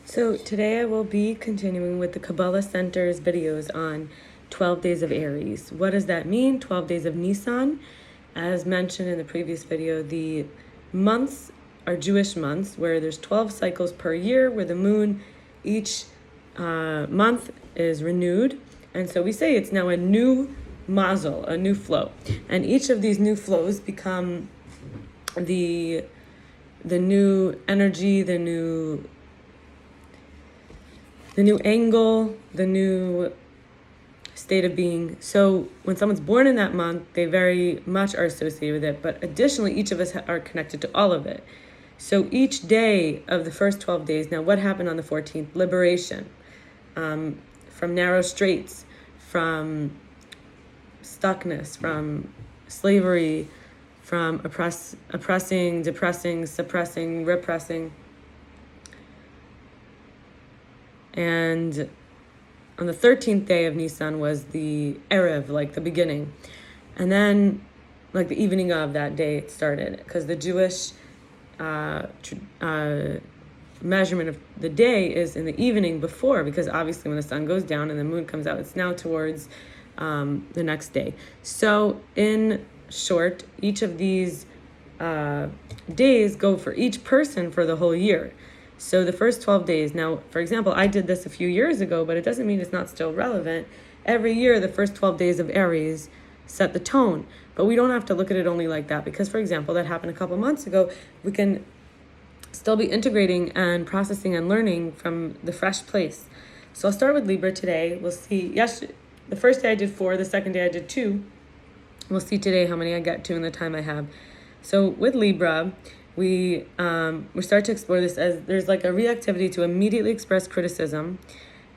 So today I will be continuing with the Kabbalah Center's videos on 12 days of Aries. What does that mean? 12 days of Nissan. As mentioned in the previous video, the months are Jewish months where there's 12 cycles per year, where the moon each month is renewed. And so we say it's now a new mazel, a new flow. And each of these new flows become the new energy, the new angle, the new state of being. So when someone's born in that month, they very much are associated with it. But additionally, each of us are connected to all of it. So each day of the first 12 days, now what happened on the 14th? Liberation from narrow straits, from stuckness, from slavery, from oppressing, depressing, suppressing, repressing. And on the 13th day of Nissan was the Erev, like the beginning. And then, like the evening of that day, it started. Because the Jewish measurement of the day is in the evening before, because obviously when the sun goes down and the moon comes out, it's now towards the next day. So in short, each of these days go for each person for the whole year. So the first 12 days, now, for example, I did this a few years ago, but it doesn't mean it's not still relevant. Every year, the first 12 days of Aries set the tone, but we don't have to look at it only like that, because, for example, that happened a couple months ago. We can still be integrating and processing and learning from the fresh place. So I'll start with Libra today. We'll see, the first day I did 4, the second day I did 2. We'll see today how many I get to in the time I have. So with Libra, we start to explore this as there's like a reactivity to immediately express criticism,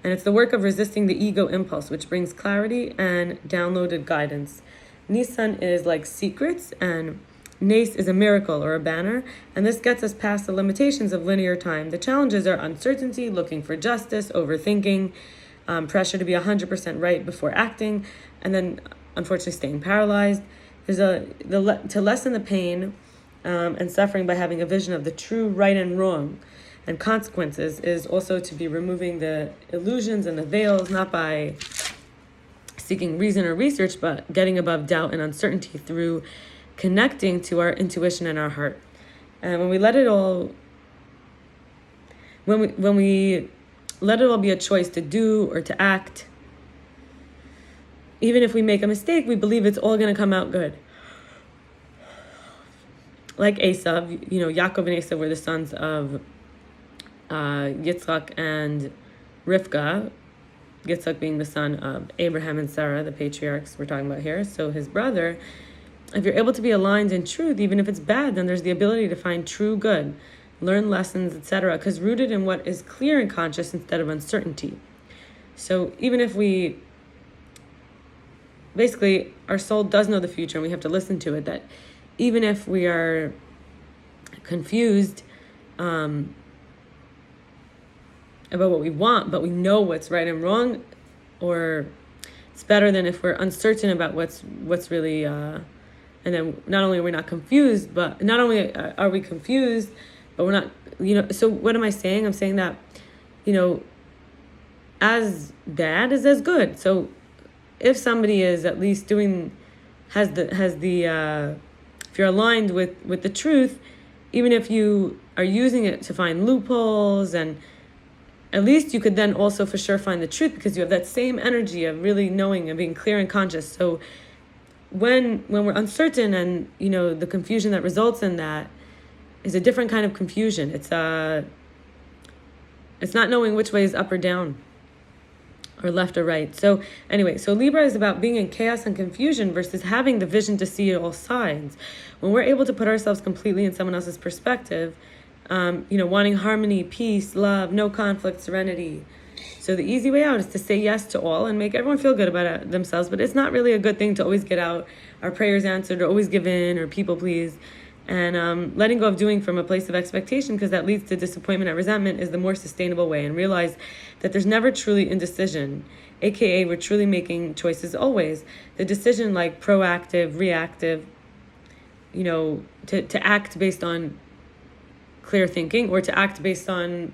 and it's the work of resisting the ego impulse, which brings clarity and downloaded guidance. Nissan is like secrets, and Nace is a miracle or a banner, and this gets us past the limitations of linear time. The challenges are uncertainty, looking for justice, overthinking, pressure to be 100% right before acting, and then unfortunately staying paralyzed. There's to lessen the pain and suffering by having a vision of the true right and wrong and consequences is also to be removing the illusions and the veils, not by seeking reason or research, but getting above doubt and uncertainty through connecting to our intuition and our heart. And when we let it all be a choice to do or to act, even if we make a mistake, we believe it's all going to come out good. Like Esav, Yaakov and Esav were the sons of Yitzchak and Rivka. Yitzchak being the son of Abraham and Sarah, the patriarchs we're talking about here. So his brother, if you're able to be aligned in truth, even if it's bad, then there's the ability to find true good, learn lessons, etc., because rooted in what is clear and conscious instead of uncertainty. So even if basically our soul does know the future and we have to listen to it, that even if we are confused about what we want, but we know what's right and wrong, or it's better than if we're uncertain about what's really, and then not only are we not confused, but not only are we confused, but we're not, so what am I saying? I'm saying that, as bad is as good. So if somebody is at least if you're aligned with the truth, even if you are using it to find loopholes, and at least you could then also for sure find the truth, because you have that same energy of really knowing and being clear and conscious. So when we're uncertain, and the confusion that results in that is a different kind of confusion. It's not knowing which way is up or down, or left or right. So anyway, so Libra is about being in chaos and confusion versus having the vision to see all sides. When we're able to put ourselves completely in someone else's perspective, wanting harmony, peace, love, no conflict, serenity. So the easy way out is to say yes to all and make everyone feel good about themselves, but it's not really a good thing to always get out our prayers answered, or always give in, or people please. And letting go of doing from a place of expectation, because that leads to disappointment and resentment, is the more sustainable way. And realize that there's never truly indecision, aka we're truly making choices always. The decision, like proactive, reactive, to act based on clear thinking, or to act based on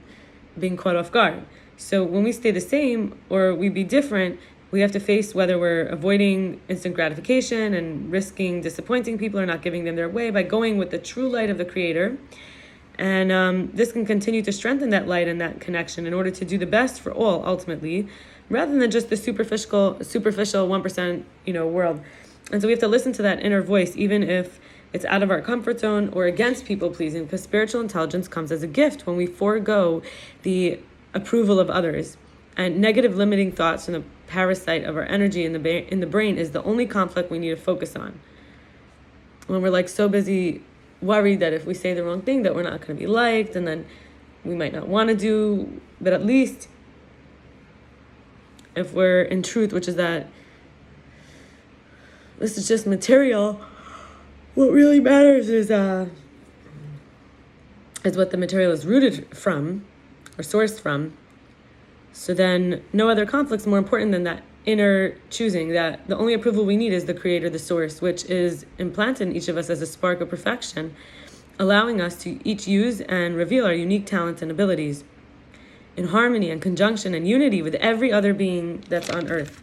being caught off guard. So when we stay the same or we be different, we have to face whether we're avoiding instant gratification and risking disappointing people or not giving them their way by going with the true light of the Creator. And this can continue to strengthen that light and that connection in order to do the best for all, ultimately, rather than just the superficial 1%, world. And so we have to listen to that inner voice, even if it's out of our comfort zone or against people pleasing, because spiritual intelligence comes as a gift when we forego the approval of others. And negative limiting thoughts from the parasite of our energy in the brain is the only conflict we need to focus on. When we're so busy worried that if we say the wrong thing that we're not going to be liked, and then we might not want to do, but at least if we're in truth, which is that this is just material, what really matters is what the material is rooted from or sourced from. So then no other conflict's more important than that inner choosing, that the only approval we need is the Creator, the source, which is implanted in each of us as a spark of perfection, allowing us to each use and reveal our unique talents and abilities in harmony and conjunction and unity with every other being that's on earth.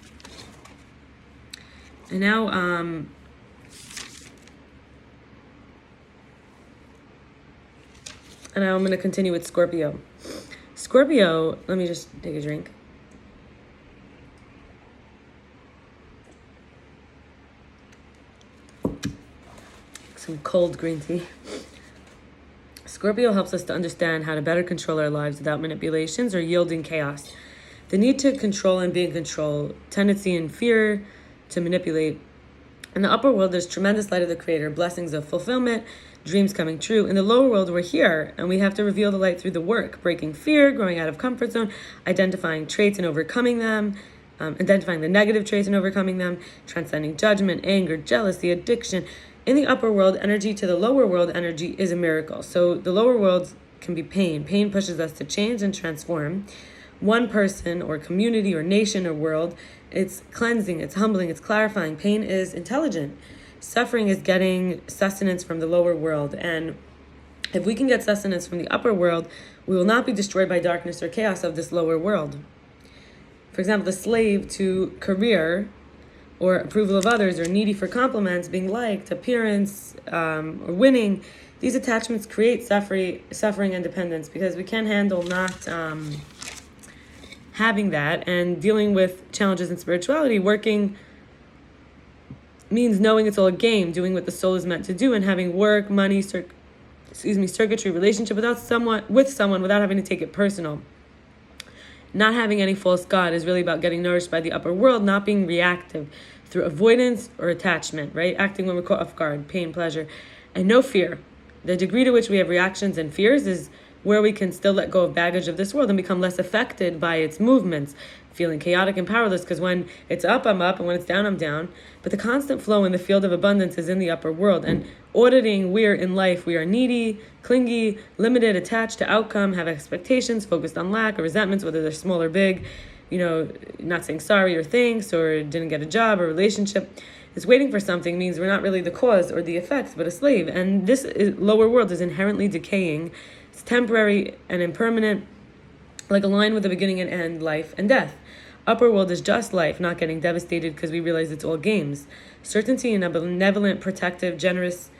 And now, I'm going to continue with Scorpio. Scorpio, let me just take a drink. Some cold green tea. Scorpio helps us to understand how to better control our lives without manipulations or yielding chaos. The need to control and be in control, tendency and fear to manipulate. In the upper world, there's tremendous light of the Creator, blessings of fulfillment, dreams coming true. In the lower world, we're here, and we have to reveal the light through the work, breaking fear, growing out of comfort zone, identifying traits and overcoming them, identifying the negative traits and overcoming them, transcending judgment, anger, jealousy, addiction. In the upper world, energy to the lower world energy is a miracle. So the lower world can be pain. Pain pushes us to change and transform. One person or community or nation or world, it's cleansing, it's humbling, it's clarifying. Pain is intelligent. Suffering is getting sustenance from the lower world. And if we can get sustenance from the upper world, we will not be destroyed by darkness or chaos of this lower world. For example, the slave to career or approval of others, or needy for compliments, being liked, appearance, or winning, these attachments create suffering and dependence, because we can't handle not having that. And dealing with challenges in spirituality, working means knowing it's all a game, doing what the soul is meant to do, and having work, money, circuitry, relationship with someone without having to take it personal. Not having any false God is really about getting nourished by the upper world, not being reactive through avoidance or attachment, right? Acting when we're caught off guard, pain, pleasure, and no fear. The degree to which we have reactions and fears is where we can still let go of baggage of this world and become less affected by its movements, feeling chaotic and powerless, because when it's up, I'm up, and when it's down, I'm down. But the constant flow in the field of abundance is in the upper world. And auditing where in life we are needy, clingy, limited, attached to outcome, have expectations, focused on lack or resentments, whether they're small or big, not saying sorry or thanks, or didn't get a job or relationship, is waiting for something means we're not really the cause or the effects, but a slave. And this lower world is inherently decaying. It's temporary and impermanent, like a line with a beginning and end, life and death. Upper world is just life, not getting devastated because we realize it's all games. Certainty and a benevolent, protective, generous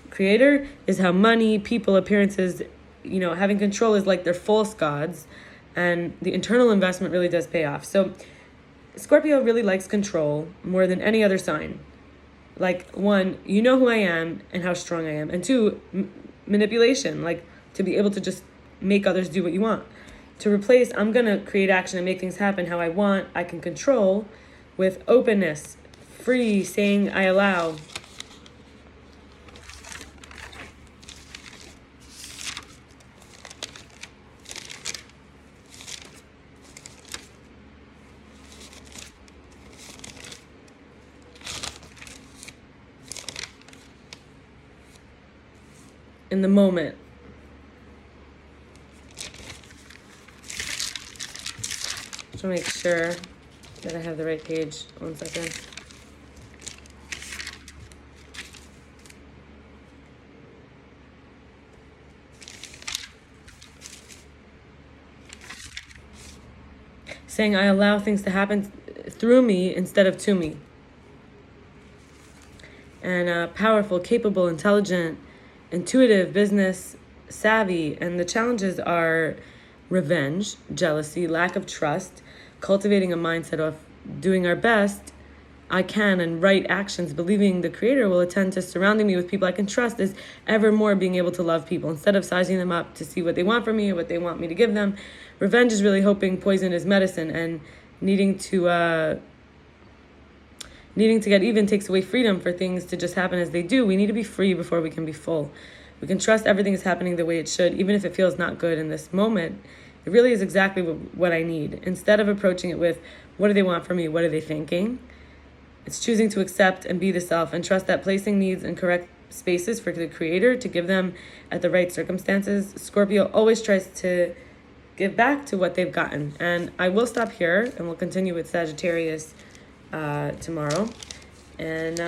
Creator is how money, people, appearances, having control is like they're false gods, and the internal investment really does pay off. So Scorpio really likes control more than any other sign. Like, one, you know who I am and how strong I am, and two, manipulation, like to be able to just make others do what you want. To replace, I'm going to create action and make things happen how I want, I can control, with openness, free, saying I allow. In the moment. Just want to make sure that I have the right page. 1 second. saying I allow things to happen through me instead of to me. And powerful, capable, intelligent, intuitive, business savvy. And the challenges are revenge, jealousy, lack of trust, cultivating a mindset of doing our best I can and right actions, believing the Creator will attend to surrounding me with people I can trust, is ever more being able to love people instead of sizing them up to see what they want from me or what they want me to give them. Revenge is really hoping poison is medicine, and needing to get even takes away freedom for things to just happen as they do. We need to be free before we can be full. We can trust everything is happening the way it should, even if it feels not good in this moment. It really is exactly what I need. Instead of approaching it with, what do they want from me? What are they thinking? It's choosing to accept and be the self and trust that placing needs in correct spaces for the Creator to give them at the right circumstances. Scorpio always tries to give back to what they've gotten. And I will stop here and we'll continue with Sagittarius tomorrow. And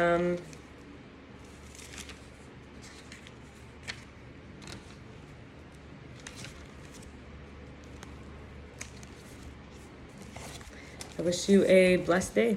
I wish you a blessed day.